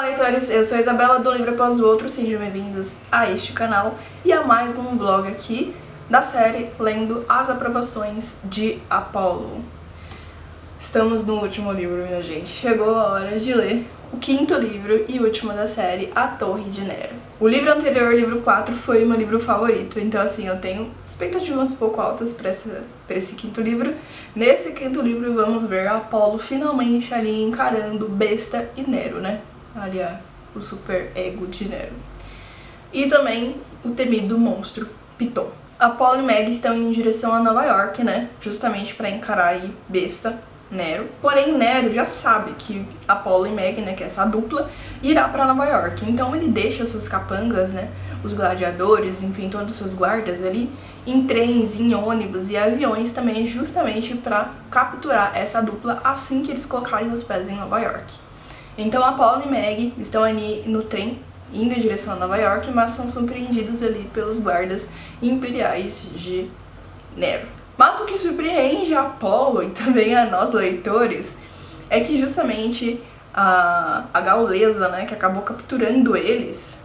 leitores, eu sou a Isabela do Livro Após o Outro, sejam bem-vindos a este canal e a mais um vlog aqui da série Lendo as Aprovações de Apolo. Estamos no último livro, minha gente, chegou a hora de ler o quinto livro e último da série, A Torre de Nero. O livro anterior, o livro 4, foi meu livro favorito, então assim, eu tenho expectativas um pouco altas para esse quinto livro. Nesse quinto livro vamos ver Apolo finalmente ali encarando Besta e Nero, né? Aliás, o super ego de Nero. E também o temido monstro Piton. Apolo e Meg estão indo em direção a Nova York, né? Justamente para encarar aí Besta, Nero. Porém, Nero já sabe que Apolo e Meg, né, que é essa dupla, irá para Nova York. Então ele deixa seus capangas, né, os gladiadores, enfim, todos os seus guardas ali, em trens, em ônibus e aviões também, justamente para capturar essa dupla assim que eles colocarem os pés em Nova York. Então Apolo e Meg estão ali no trem, indo em direção a Nova York, mas são surpreendidos ali pelos guardas imperiais de Nero. Mas o que surpreende a Apolo e também a nós leitores é que justamente a gaulesa, né, que acabou capturando eles,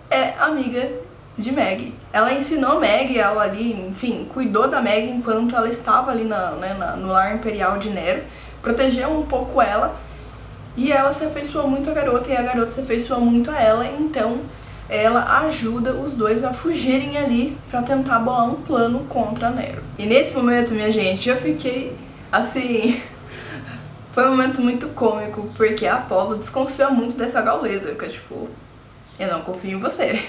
é amiga de Meg. Ela ensinou Meg, ela ali, enfim, cuidou da Meg enquanto ela estava ali no lar imperial de Nero, protegeu um pouco ela e ela se afeiçoou muito à garota e a garota se afeiçoou muito a ela, então ela ajuda os dois a fugirem ali pra tentar bolar um plano contra Nero. E nesse momento, minha gente, eu fiquei assim... Foi um momento muito cômico, porque a Apolo desconfia muito dessa gaulesa, fica tipo, eu não confio em você.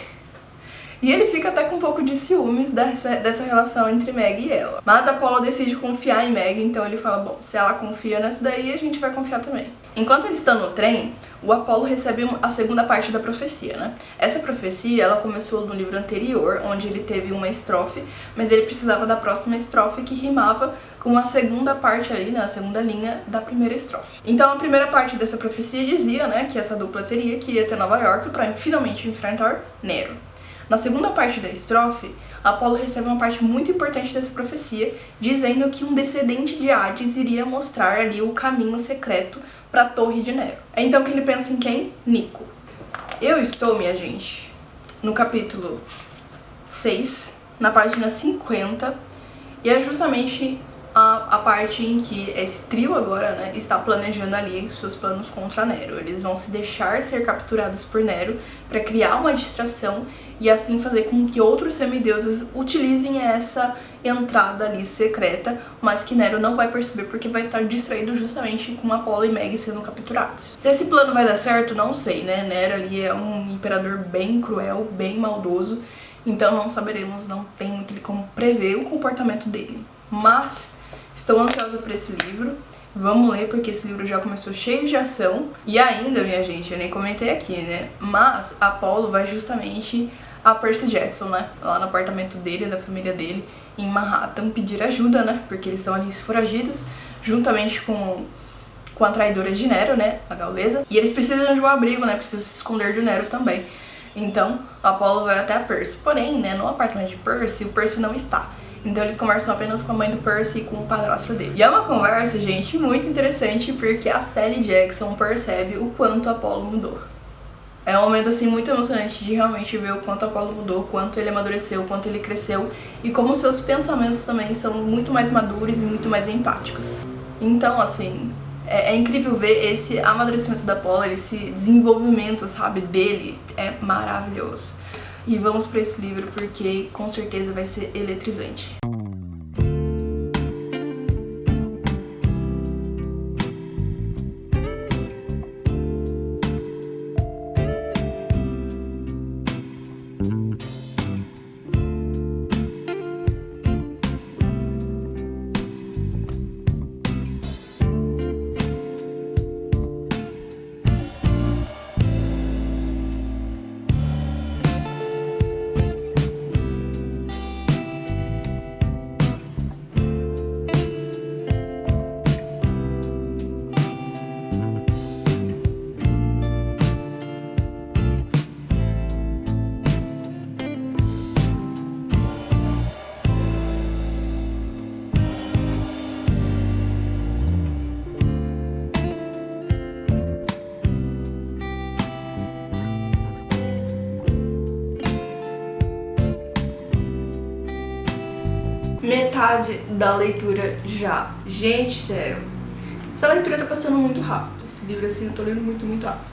E ele fica até com um pouco de ciúmes dessa relação entre Meg e ela. Mas Apolo decide confiar em Meg, então ele fala, bom, se ela confia nessa daí, a gente vai confiar também. Enquanto eles estão no trem, o Apolo recebe a segunda parte da profecia, né? Essa profecia, ela começou no livro anterior, onde ele teve uma estrofe, mas ele precisava da próxima estrofe que rimava com a segunda parte ali, né, a segunda linha da primeira estrofe. Então a primeira parte dessa profecia dizia, né, que essa dupla teria que ir até Nova York para finalmente enfrentar Nero. Na segunda parte da estrofe, Apolo recebe uma parte muito importante dessa profecia, dizendo que um descendente de Hades iria mostrar ali o caminho secreto para a Torre de Nero. É então que ele pensa em quem? Nico. Eu estou, minha gente, no capítulo 6, na página 50, e é justamente a parte em que esse trio agora, né, está planejando ali seus planos contra Nero. Eles vão se deixar ser capturados por Nero para criar uma distração e assim fazer com que outros semideuses utilizem essa entrada ali secreta, mas que Nero não vai perceber porque vai estar distraído justamente com Apolo e Meg sendo capturados. Se esse plano vai dar certo, não sei, né? Nero ali é um imperador bem cruel, bem maldoso, então não saberemos, não tem muito como prever o comportamento dele. Mas estou ansiosa por esse livro, vamos ler porque esse livro já começou cheio de ação. E ainda, minha gente, eu nem comentei aqui, né, mas Apolo vai justamente a Percy Jackson, né, lá no apartamento dele, da família dele, em Manhattan, pedir ajuda, né, porque eles estão ali foragidos, juntamente com a traidora de Nero, né, a gaulesa, e eles precisam de um abrigo, né, precisam se esconder de Nero também. Então, Apolo vai até a Percy, porém, né, no apartamento de Percy, o Percy não está. Então eles conversam apenas com a mãe do Percy e com o padrasto dele. E é uma conversa, gente, muito interessante porque a Sally Jackson percebe o quanto Apolo mudou. É um momento, assim, muito emocionante de realmente ver o quanto Apolo mudou, o quanto ele amadureceu, o quanto ele cresceu e como seus pensamentos também são muito mais maduros e muito mais empáticos. Então, assim, é incrível ver esse amadurecimento da Apolo, esse desenvolvimento, sabe, dele, é maravilhoso. E vamos para esse livro porque com certeza vai ser eletrizante. metade da leitura já. Gente, sério. Essa leitura tá passando muito rápido. Esse livro, assim, eu tô lendo muito, muito rápido.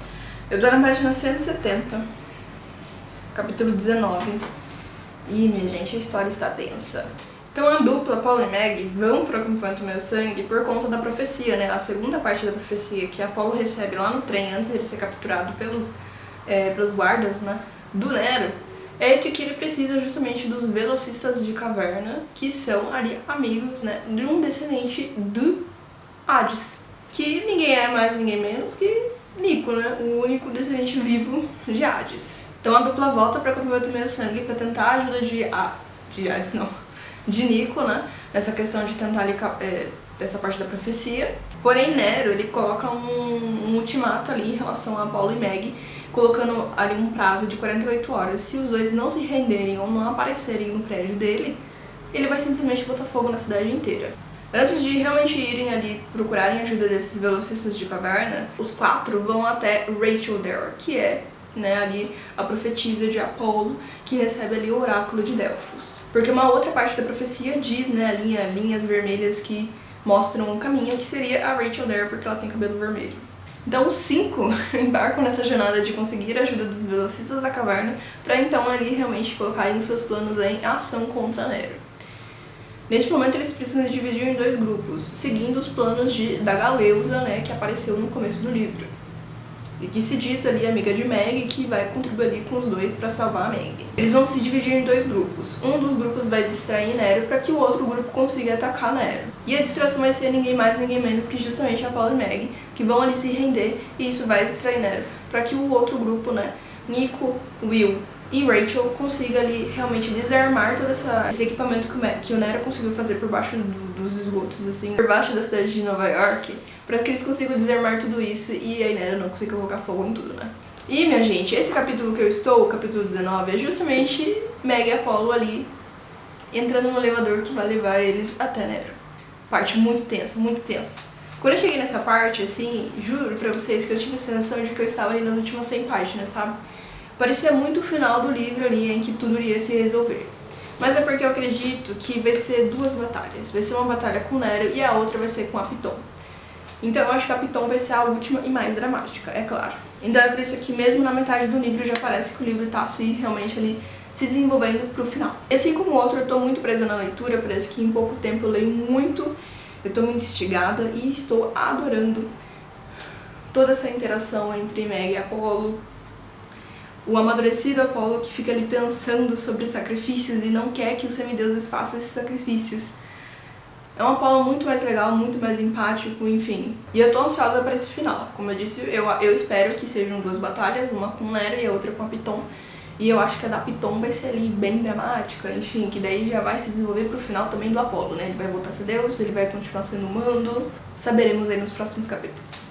Eu tô na página 170, capítulo 19. E, minha gente, a história está tensa. Então a dupla, Apollo e Meg, vão pro acampamento Meio Sangue por conta da profecia, né? A segunda parte da profecia que Apollo recebe lá no trem antes de ele ser capturado pelos guardas, né, do Nero, é de que ele precisa justamente dos velocistas de caverna, que são ali amigos, né, de um descendente do Hades, que ninguém é mais, ninguém menos que Nico, né, o único descendente vivo de Hades. Então a dupla volta para o acampamento Meio Sangue para tentar a ajuda de Nico, né, nessa questão de tentar ali, dessa parte da profecia. Porém, Nero, ele coloca um ultimato ali em relação a Apollo e Meg, colocando ali um prazo de 48 horas. Se os dois não se renderem ou não aparecerem no prédio dele, ele vai simplesmente botar fogo na cidade inteira. Antes de realmente irem ali procurarem ajuda desses velocistas de caverna, os 4 vão até Rachel Dare, que é, né, ali a profetisa de Apolo, que recebe ali o oráculo de Delfos. Porque uma outra parte da profecia diz, né, linhas vermelhas que mostram um caminho, que seria a Rachel Dare, porque ela tem cabelo vermelho. Então os 5 embarcam nessa jornada de conseguir a ajuda dos velocistas da caverna, para então ali realmente colocarem seus planos em ação contra Nero. Neste momento eles precisam se dividir em 2 grupos, seguindo os planos da Galeusa, né, que apareceu no começo do livro. E que se diz ali amiga de Meg, que vai contribuir ali com os dois para salvar a Meg. Eles vão se dividir em 2 grupos. Um dos grupos vai distrair Nero para que o outro grupo consiga atacar Nero. E a distração vai ser ninguém mais, ninguém menos que justamente Apollo e Meg, que vão ali se render, e isso vai distrair Nero para que o outro grupo, né, Nico, Will e Rachel, consiga ali realmente desarmar todo esse equipamento que o Nero conseguiu fazer por baixo dos esgotos, assim, por baixo da cidade de Nova York, para que eles consigam desarmar tudo isso e aí Nero não consiga colocar fogo em tudo, né? E, minha gente, esse capítulo que eu estou, o capítulo 19, é justamente Meg e Apollo ali entrando no elevador que vai levar eles até Nero. Parte muito tensa, muito tensa. Quando eu cheguei nessa parte, assim, juro pra vocês que eu tive a sensação de que eu estava ali nas últimas 100 páginas, sabe? Parecia muito o final do livro ali, em que tudo iria se resolver. Mas é porque eu acredito que vai ser 2 batalhas. Vai ser uma batalha com Nero e a outra vai ser com a Piton. Então eu acho que a Piton vai ser a última e mais dramática, é claro. Então é por isso que mesmo na metade do livro já parece que o livro tá realmente ali se desenvolvendo pro final. E assim como o outro, eu tô muito presa na leitura, parece que em pouco tempo eu leio muito, eu tô muito instigada e estou adorando toda essa interação entre Meg e Apollo. O amadurecido Apollo que fica ali pensando sobre sacrifícios e não quer que os semideuses façam esses sacrifícios. É um Apollo muito mais legal, muito mais empático, enfim. E eu tô ansiosa para esse final. Como eu disse, eu espero que sejam 2 batalhas, uma com Nero e a outra com a Piton. E eu acho que a da Piton vai ser ali bem dramática, enfim, que daí já vai se desenvolver pro final também do Apollo, né? Ele vai voltar a ser Deus, ele vai continuar sendo humano. Saberemos aí nos próximos capítulos.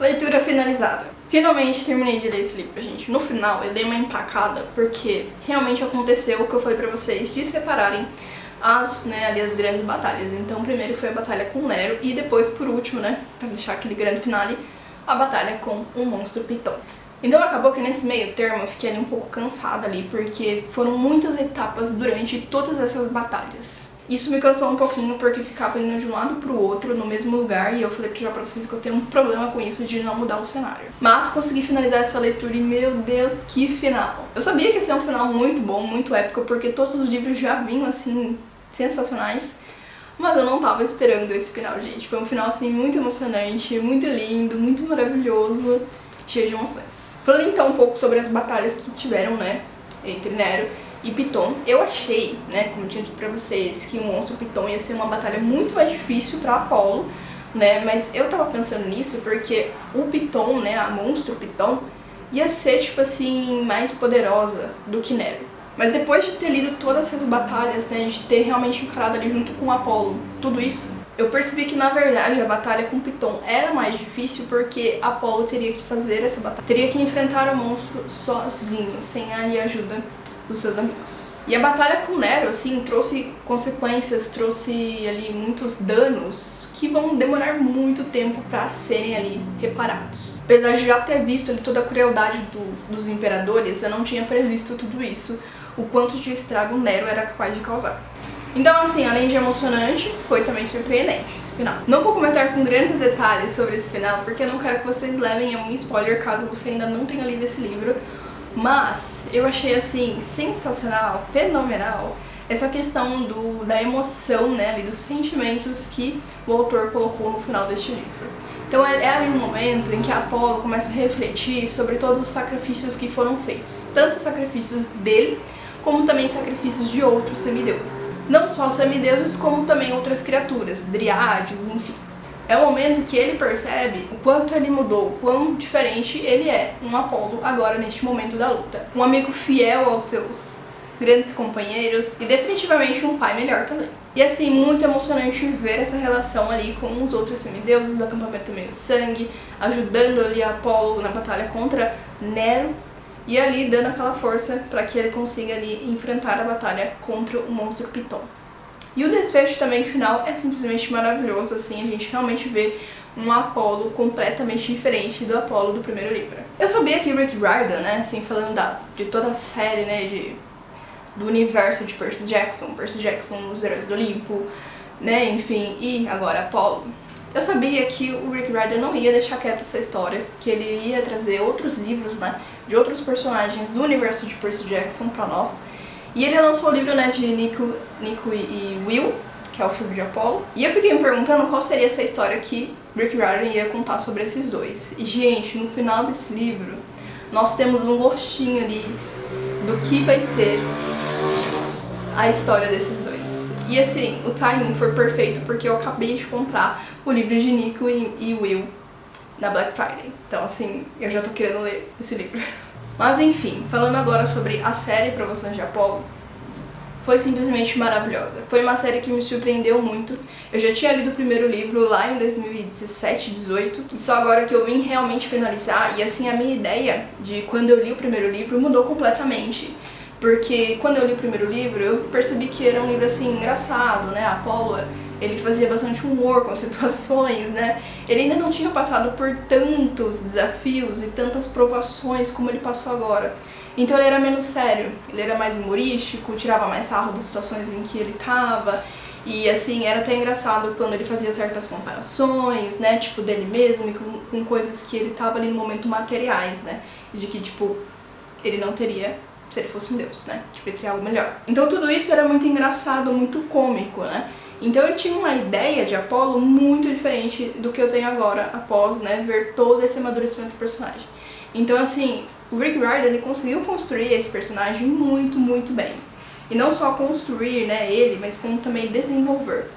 Leitura finalizada. Finalmente terminei de ler esse livro, gente. No final eu dei uma empacada porque realmente aconteceu o que eu falei pra vocês de separarem as grandes batalhas. Então primeiro foi a batalha com Nero e depois, por último, né, pra deixar aquele grande finale, a batalha com o monstro Piton. Então acabou que nesse meio termo eu fiquei ali um pouco cansada ali, porque foram muitas etapas durante todas essas batalhas. Isso me cansou um pouquinho porque ficava indo de um lado pro outro no mesmo lugar e eu falei já pra vocês que eu tenho um problema com isso de não mudar o cenário. Mas consegui finalizar essa leitura e meu Deus, que final! Eu sabia que ia ser um final muito bom, muito épico, porque todos os livros já vinham assim, sensacionais. Mas eu não tava esperando esse final, gente. Foi um final assim muito emocionante, muito lindo, muito maravilhoso, cheio de emoções. Falando então um pouco sobre as batalhas que tiveram, né, entre Nero e Piton, eu achei, né, como eu tinha dito pra vocês, que o monstro Piton ia ser uma batalha muito mais difícil pra Apolo, né, mas eu tava pensando nisso porque o Piton, né, a monstro Piton, ia ser, tipo assim, mais poderosa do que Nero. Mas depois de ter lido todas essas batalhas, né, de ter realmente encarado ali junto com Apolo, tudo isso, eu percebi que na verdade a batalha com Piton era mais difícil porque Apolo teria que fazer essa batalha, teria que enfrentar o monstro sozinho, sem a ajuda dos seus amigos. E a batalha com Nero, assim, trouxe consequências, trouxe ali muitos danos que vão demorar muito tempo pra serem ali reparados. Apesar de já ter visto ali toda a crueldade dos imperadores, eu não tinha previsto tudo isso, o quanto de estrago Nero era capaz de causar. Então, assim, além de emocionante, foi também surpreendente esse final. Não vou comentar com grandes detalhes sobre esse final, porque eu não quero que vocês levem a um spoiler caso você ainda não tenha lido esse livro, mas eu achei, assim, sensacional, fenomenal, essa questão da emoção, né, ali, dos sentimentos que o autor colocou no final deste livro. Então é ali um momento em que Apolo começa a refletir sobre todos os sacrifícios que foram feitos, tanto os sacrifícios dele, como também sacrifícios de outros semideuses. Não só semideuses, como também outras criaturas, driades, enfim. É o momento que ele percebe o quanto ele mudou, o quão diferente ele é, um Apolo agora neste momento da luta. Um amigo fiel aos seus grandes companheiros e definitivamente um pai melhor também. E assim, muito emocionante ver essa relação ali com os outros semideuses do acampamento meio sangue, ajudando ali Apolo na batalha contra Nero e ali dando aquela força para que ele consiga ali enfrentar a batalha contra o monstro Piton. E o desfecho também final é simplesmente maravilhoso, assim, a gente realmente vê um Apolo completamente diferente do Apolo do primeiro livro. Eu sabia que Rick Riordan, né, assim, falando de toda a série, né, do universo de Percy Jackson, Os Heróis do Olimpo, né, enfim, e agora Apolo. Eu sabia que o Rick Riordan não ia deixar quieta essa história, que ele ia trazer outros livros, né, de outros personagens do universo de Percy Jackson pra nós. E ele lançou o livro, né, de Nico e Will, que é o filme de Apolo. E eu fiquei me perguntando qual seria essa história que Rick Riordan ia contar sobre esses dois. E, gente, no final desse livro, nós temos um gostinho ali do que vai ser a história desses dois. E assim, o timing foi perfeito porque eu acabei de comprar o livro de Nico e Will na Black Friday. Então assim, eu já tô querendo ler esse livro. Mas enfim, falando agora sobre a série Provações de Apolo, foi simplesmente maravilhosa. Foi uma série que me surpreendeu muito. Eu já tinha lido o primeiro livro lá em 2017, 18, e só agora que eu vim realmente finalizar, e assim, a minha ideia de quando eu li o primeiro livro mudou completamente. Porque quando eu li o primeiro livro, eu percebi que era um livro assim, engraçado, né? Apolo, ele fazia bastante humor com as situações, né? Ele ainda não tinha passado por tantos desafios e tantas provações como ele passou agora. Então ele era menos sério, ele era mais humorístico, tirava mais sarro das situações em que ele tava. E assim, era até engraçado quando ele fazia certas comparações, né? Tipo, dele mesmo e com coisas que ele tava ali no momento materiais, né? De que, tipo, ele não teria se ele fosse um deus, né? Tipo, ele teria algo melhor. Então tudo isso era muito engraçado, muito cômico, né? Então eu tinha uma ideia de Apolo muito diferente do que eu tenho agora, após, né, ver todo esse amadurecimento do personagem. Então assim, o Rick Riordan, ele conseguiu construir esse personagem muito, muito bem. E não só construir, né, ele, mas como também desenvolver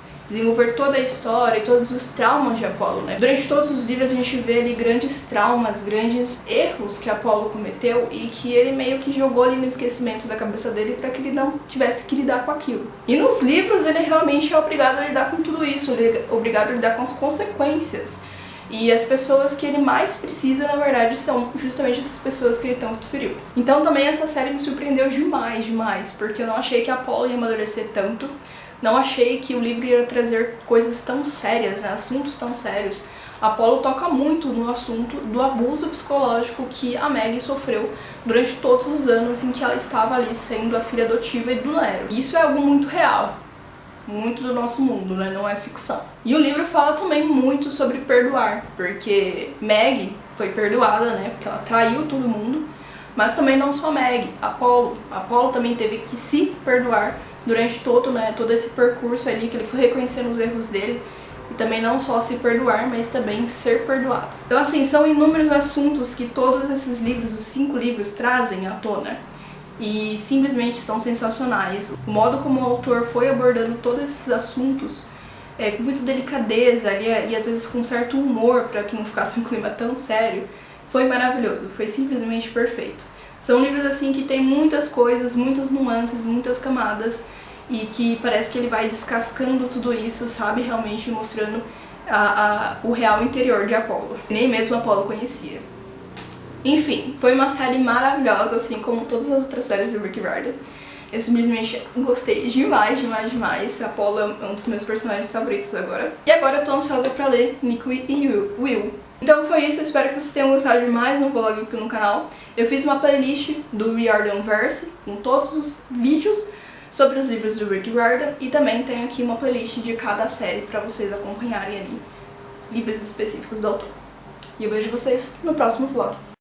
toda a história e todos os traumas de Apolo, né? Durante todos os livros a gente vê ali grandes traumas, grandes erros que Apolo cometeu e que ele meio que jogou ali no esquecimento da cabeça dele para que ele não tivesse que lidar com aquilo. E nos livros ele realmente é obrigado a lidar com tudo isso, ele é obrigado a lidar com as consequências. E as pessoas que ele mais precisa, na verdade, são justamente essas pessoas que ele tanto feriu. Então também essa série me surpreendeu demais, demais, porque eu não achei que Apolo ia amadurecer tanto. Não achei que o livro ia trazer coisas tão sérias, né, assuntos tão sérios. Apolo toca muito no assunto do abuso psicológico que a Meg sofreu durante todos os anos em que ela estava ali sendo a filha adotiva do Nero. Isso é algo muito real. muito do nosso mundo, né? Não é ficção. E o livro fala também muito sobre perdoar, porque Meg foi perdoada, né? Porque ela traiu todo mundo, mas também não só Meg, Apollo também teve que se perdoar durante todo esse percurso ali, que ele foi reconhecendo os erros dele, e também não só se perdoar, mas também ser perdoado. Então assim, são inúmeros assuntos que todos esses livros, os 5 livros, trazem à tona, e simplesmente são sensacionais. O modo como o autor foi abordando todos esses assuntos com muita delicadeza e às vezes com certo humor, para que não ficasse um clima tão sério, foi maravilhoso, foi simplesmente perfeito. São livros assim que tem muitas coisas, muitas nuances, muitas camadas, e que parece que ele vai descascando tudo isso, sabe, realmente mostrando o real interior de Apollo. Nem mesmo Apollo conhecia. Enfim, foi uma série maravilhosa, assim como todas as outras séries do Rick Riordan. Eu simplesmente gostei demais, demais, demais. Apollo é um dos meus personagens favoritos agora. E agora eu tô ansiosa pra ler Nico e Will. Então foi isso, eu espero que vocês tenham gostado de mais um vlog aqui no canal. Eu fiz uma playlist do Riordanverse, com todos os vídeos sobre os livros do Rick Riordan, e também tenho aqui uma playlist de cada série pra vocês acompanharem ali livros específicos do autor. E eu vejo vocês no próximo vlog.